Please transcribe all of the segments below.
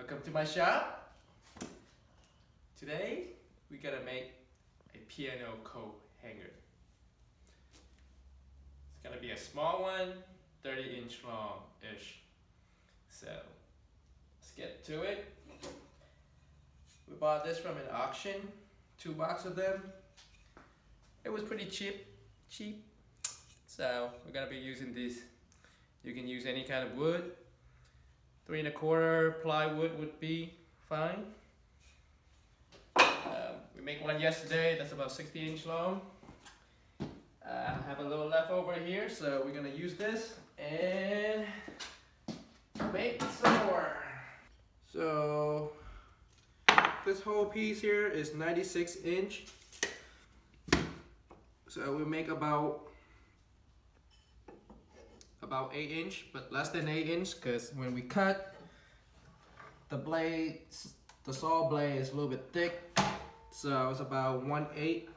Welcome to my shop. Today we're gonna make a piano coat hanger. It's gonna be a small one, 30-inch long-ish. So let's get to it. We bought this from an auction, 2 boxes of them. It was pretty cheap. So we're gonna be using these. You can use any kind of wood. 3 1/4 plywood would be fine. We make one yesterday that's about 60-inch long. I have a little left over here, so we're gonna use this and make some more. So this whole piece here is 96-inch. So we make about 8-inch, but less than 8-inch, because when we cut the blade, the saw blade is a little bit thick, so it's about 1/8.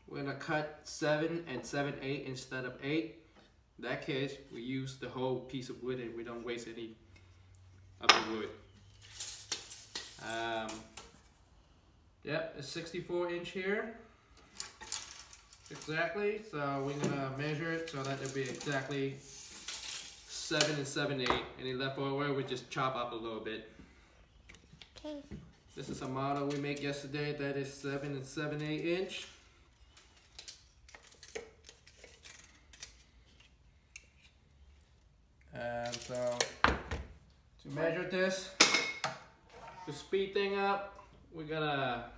We're gonna cut 7 and 7/8 instead of 8. In that case, we use the whole piece of wood and we don't waste any of the wood. Yep, it's 64-inch here. Exactly, so we're gonna measure it so that it'll be exactly 7 and 7/8. Any left over, we just chop up a little bit. Okay. This is a model we made yesterday that is 7 and 7/8-inch. And so to measure this, to speed thing up, we're gonna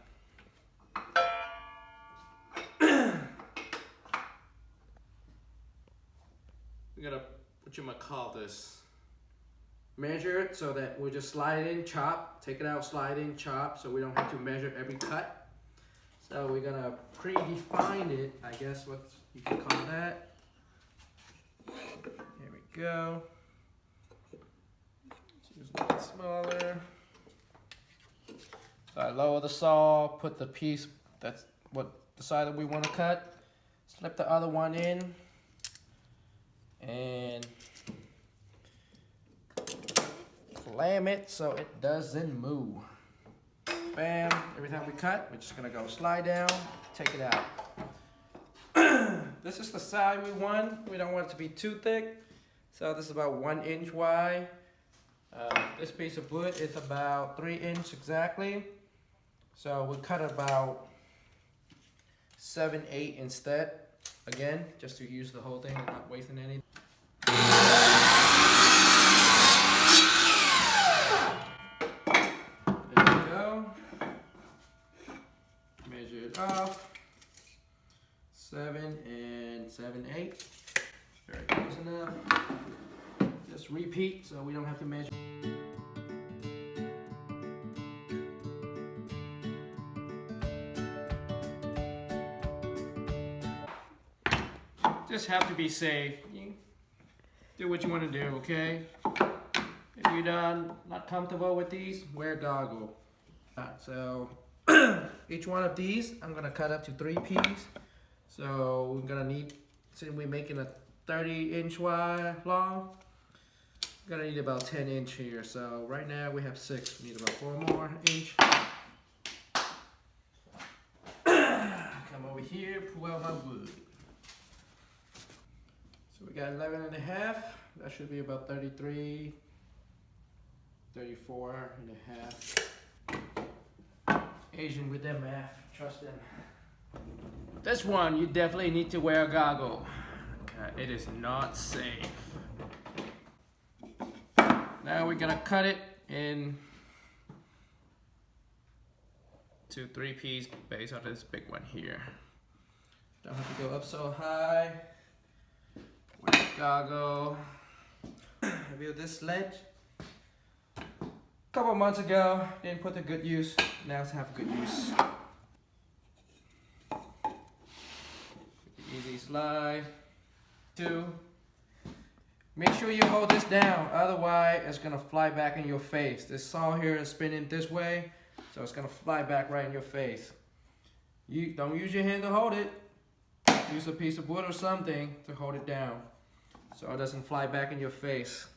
measure it so that we'll just slide in, chop, take it out, slide in, chop, so we don't have to measure every cut. So we're gonna predefine it, I guess what you can call that. Here we go. Let's use a little smaller. So I lower the saw, put the piece, that's what the side that we want to cut, slip the other one in, and clamp it so it doesn't move. Bam, every time we cut, we're just gonna go slide down, take it out. This is the side we want. We don't want it to be too thick. So this is about 1 inch wide. This piece of wood is about 3 inch exactly. So we'll cut about 7/8 instead. Again, just to use the whole thing and not wasting any. Off 7 and 7/8. Very close enough. Just repeat so we don't have to measure. Just have to be safe. You do what you want to do, okay? If you're not comfortable with these, wear a goggle. So each one of these, I'm gonna cut up to 3 pieces. So we're gonna need, since we're making a 30-inch wide long, we're gonna need about 10 inch here. So right now we have 6. We need about 4 more inch. Come over here, pull out my wood. So we got 11.5. That should be about 33, 34.5. Asian with their math, trust them. This one, you definitely need to wear a goggle. Okay, it is not safe. Now we're gonna cut it in to 3 pieces based on this big one here. Don't have to go up so high. Wear a goggle. I built this sledge a couple months ago, didn't put to good use. Now it's have good use. Easy slide. 2. Make sure you hold this down, otherwise it's gonna fly back in your face. This saw here is spinning this way, so it's gonna fly back right in your face. You don't use your hand to hold it. Use a piece of wood or something to hold it down, so it doesn't fly back in your face.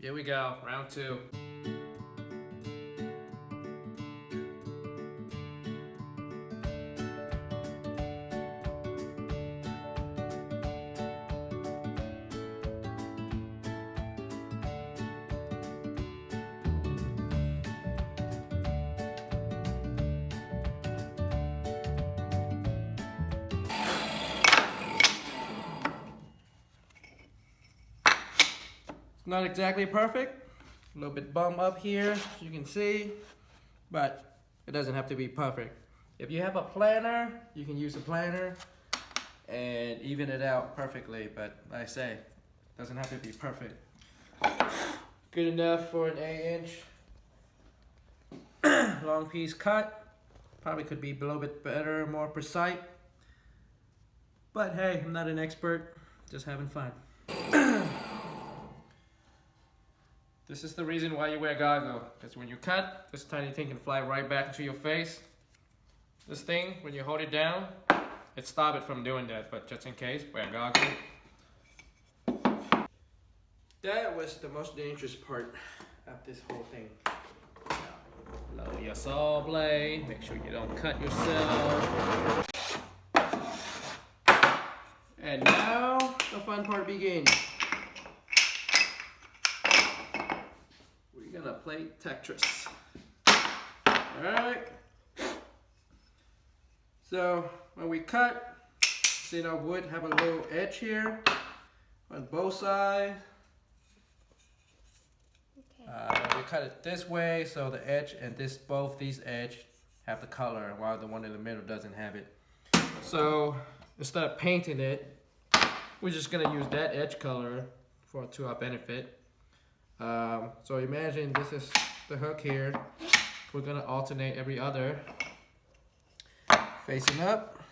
Here we go, round 2. It's not exactly perfect. A little bit bump up here, as you can see, but it doesn't have to be perfect. If you have a planner, you can use a planner and even it out perfectly, but like I say, it doesn't have to be perfect. Good enough for an 8-inch long piece cut. Probably could be a little bit better, more precise. But hey, I'm not an expert, just having fun. This is the reason why you wear goggles, because when you cut, this tiny thing can fly right back into your face. This thing, when you hold it down, it stops it from doing that, but just in case, wear goggles. That was the most dangerous part of this whole thing. Lower your saw blade, make sure you don't cut yourself. And now, the fun part begins. We're gonna play Tetris. Alright. So, when we cut, see our wood have a little edge here on both sides. Okay. We cut it this way, so the edge and both these edge have the color, while the one in the middle doesn't have it. So, instead of painting it, we're just gonna use that edge color to our benefit. So imagine this is the hook here. We're gonna alternate every other, facing up.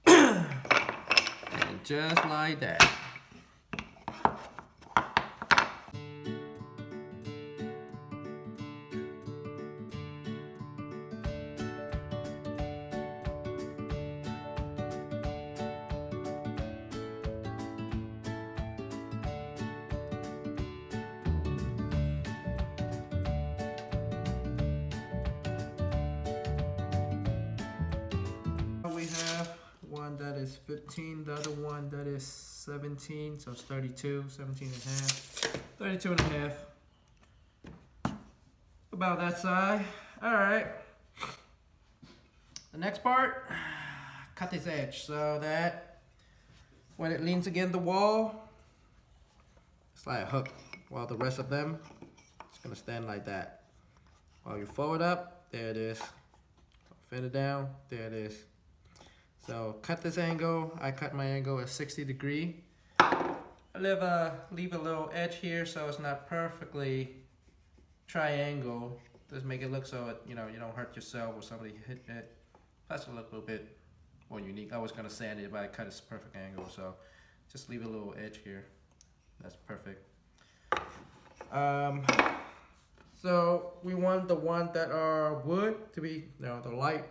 And just like that. We have one that is 15, the other one that is 17, so it's 32, 17 and a half, 32 and a half. About that size. Alright. The next part, cut this edge so that when it leans against the wall, it's like a hook, while the rest of them, it's gonna stand like that. While you fold up, there it is. Fin it down, there it is. So cut this angle. I cut my angle at 60 degrees. I leave a little edge here so it's not perfectly triangle. Just make it look so it, you don't hurt yourself or somebody hit it. Plus it look a little bit more unique. I was gonna sand it, but I cut it a perfect angle. So just leave a little edge here. That's perfect. So we want the one that are wood to be, the light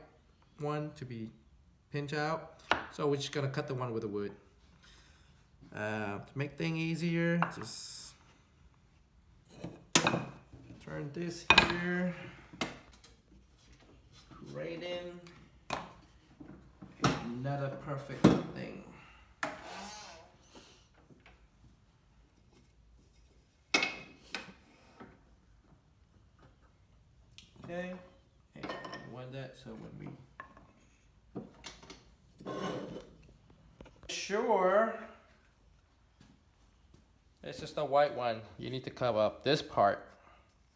one to be pinch out, so we're just gonna cut the one with the wood. To make things easier, just turn this here right in. Another perfect thing. Okay, and we want that so when we sure, it's just a white one. You need to cover up this part,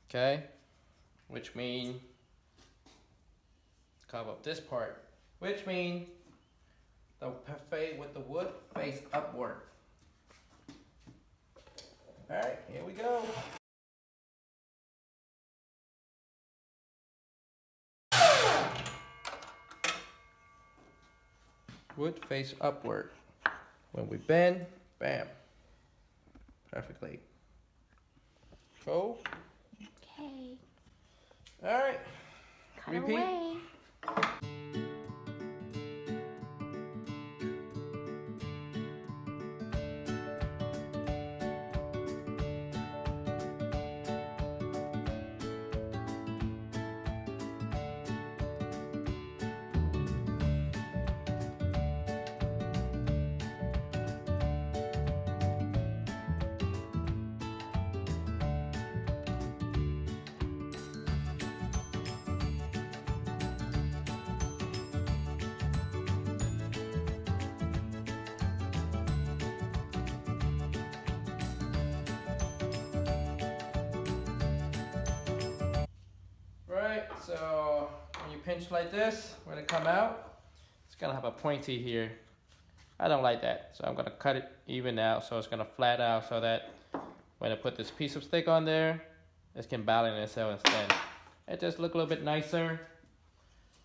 okay? Which means cover up this part, which means the fade with the wood face upward. All right, here we go. Wood face upward. When we bend, bam, perfectly. Cool. Okay. All right. Cut Repeat. away. So when you pinch like this, when it come out, it's gonna have a pointy here. I don't like that, so I'm gonna cut it even out so it's gonna flat out so that when I put this piece of stick on there, it can balance itself instead. It just look a little bit nicer.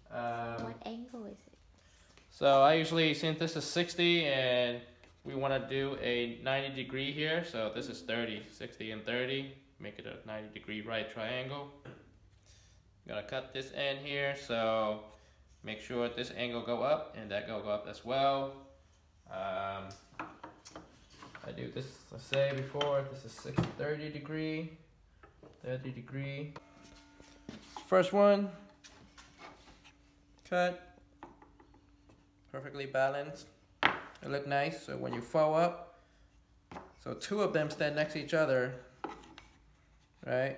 What angle is it? So I usually, since this is 60 and we want to do a 90 degree here, so this is 30, 60 and 30, make it a 90 degree right triangle. I'm gonna cut this end here, so make sure this angle go up and that go up as well. I do this, I say before, this is 30 degree, 30 degree. First one, cut, perfectly balanced. It look nice, so when you fold up, so two of them stand next to each other, right?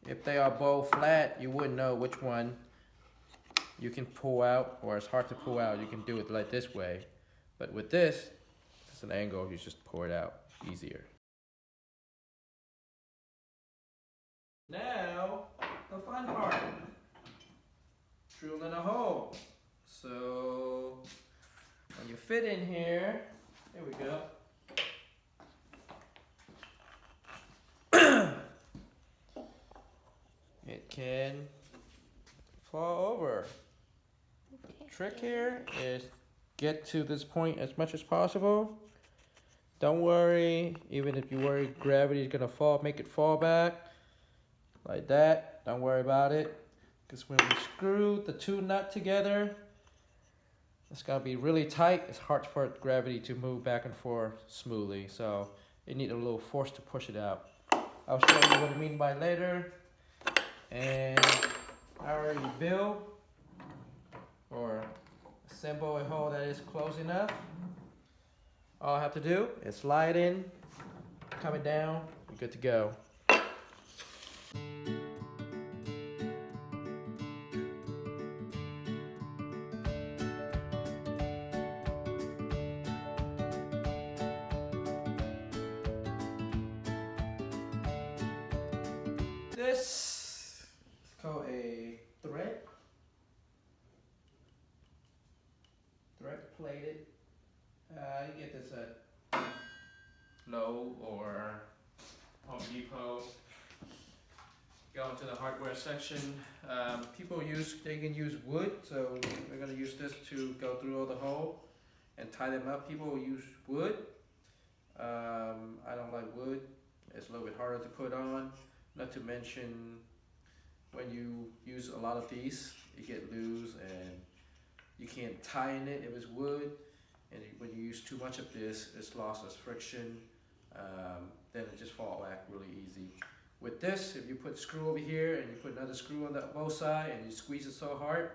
If they are both flat, you wouldn't know which one you can pull out, or it's hard to pull out. You can do it like this way. But with this, it's an angle, you just pull it out easier. Now, the fun part. Drilling a hole. So, when you fit in here, there we go. It can fall over. Okay. Trick here is get to this point as much as possible. Don't worry, even if you worry gravity is gonna fall, make it fall back like that. Don't worry about it, because when we screw the two nuts together, it's gonna be really tight. It's hard for gravity to move back and forth smoothly, so you need a little force to push it out. I'll show you what I mean by later. And I already built or assemble a hole that is close enough. All I have to do is slide in, coming down, you're good to go. This is called a thread plated. You get this at Lowe's or Home Depot. Go into the hardware section. They can use wood, so we're gonna use this to go through all the hole and tie them up. People will use wood. I don't like wood. It's a little bit harder to put on. Not to mention, when you use a lot of these, you get loose and you can't tie in it if it's wood. And when you use too much of this, it's lost its friction. Then it just falls back really easy. With this, if you put screw over here and you put another screw on the both side and you squeeze it so hard,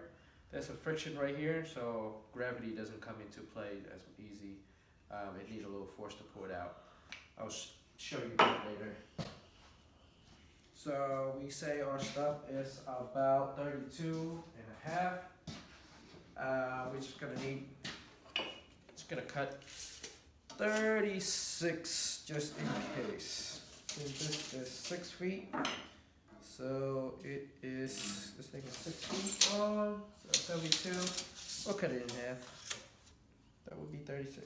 there's a friction right here, so gravity doesn't come into play as easy. It needs a little force to pull it out. I'll show you that later. So we say our stuff is about 32 and a half. We're just gonna cut 36 just in case. Since this is 6 feet, so it is, this thing is 6 feet long, so 72. We'll cut it in half. That would be 36.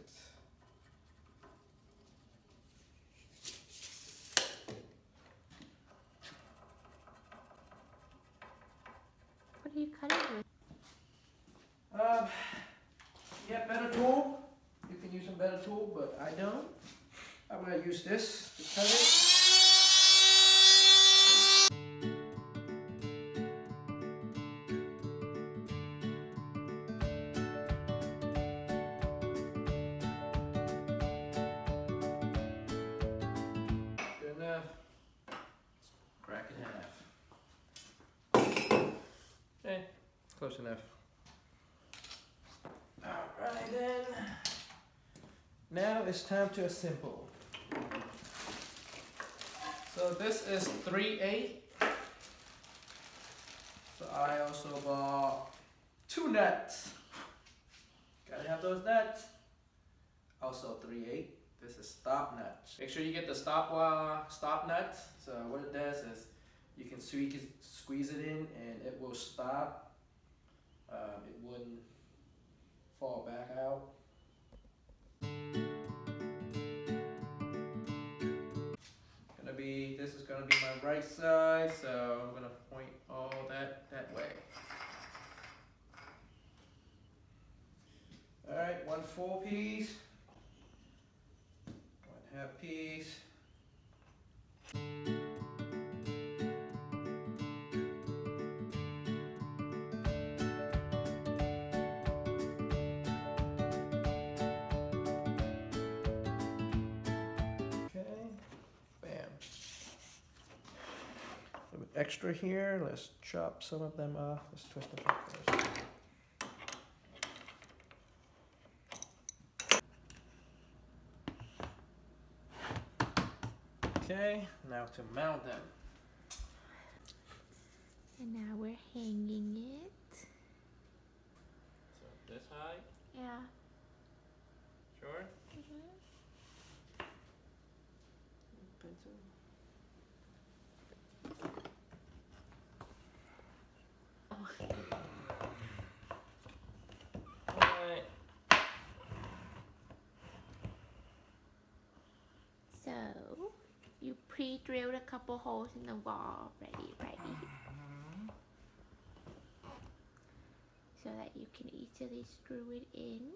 What are you cutting with? Yeah, better tool. You can use a better tool, but I don't. I'm gonna use this to cut it. Good enough. Crack it in half. Okay, close enough. Alright then. Now it's time to assemble. So this is 3/8. So I also bought 2 nuts. Gotta have those nuts. Also 3/8. This is stop nuts. Make sure you get the stop nuts. So what it does is you can squeeze it in and it will stop. It wouldn't fall back out. This is gonna be my right side, so I'm gonna point all that way. All right, 1 full piece, 1 half piece. Extra here, let's chop some of them off. Let's twist them up first. Okay, now to mount them. And now we're hanging it. So this high? Yeah. Sure? So, you pre-drilled a couple holes in the wall already, right? So that you can easily screw it in.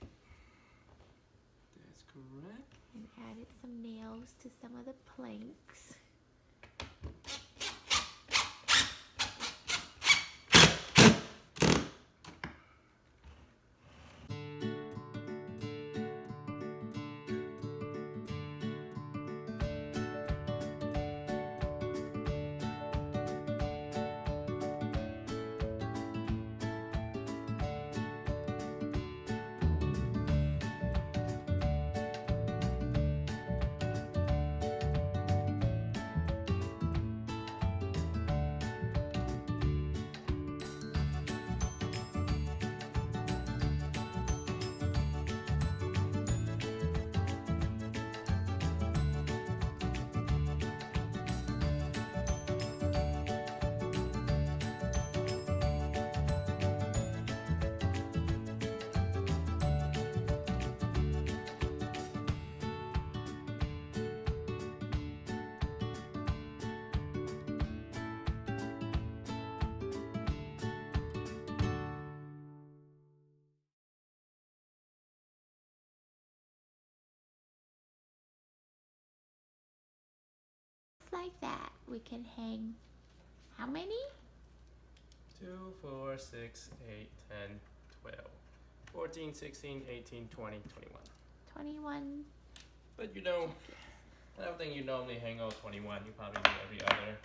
That's correct. And added some nails to some of the planks. Like that, we can hang how many? 2, 4, 6, 8, 10, 12, 14, 16, 18, 20, 21. 21. But you know, I don't think you normally hang out 21. You probably do every other.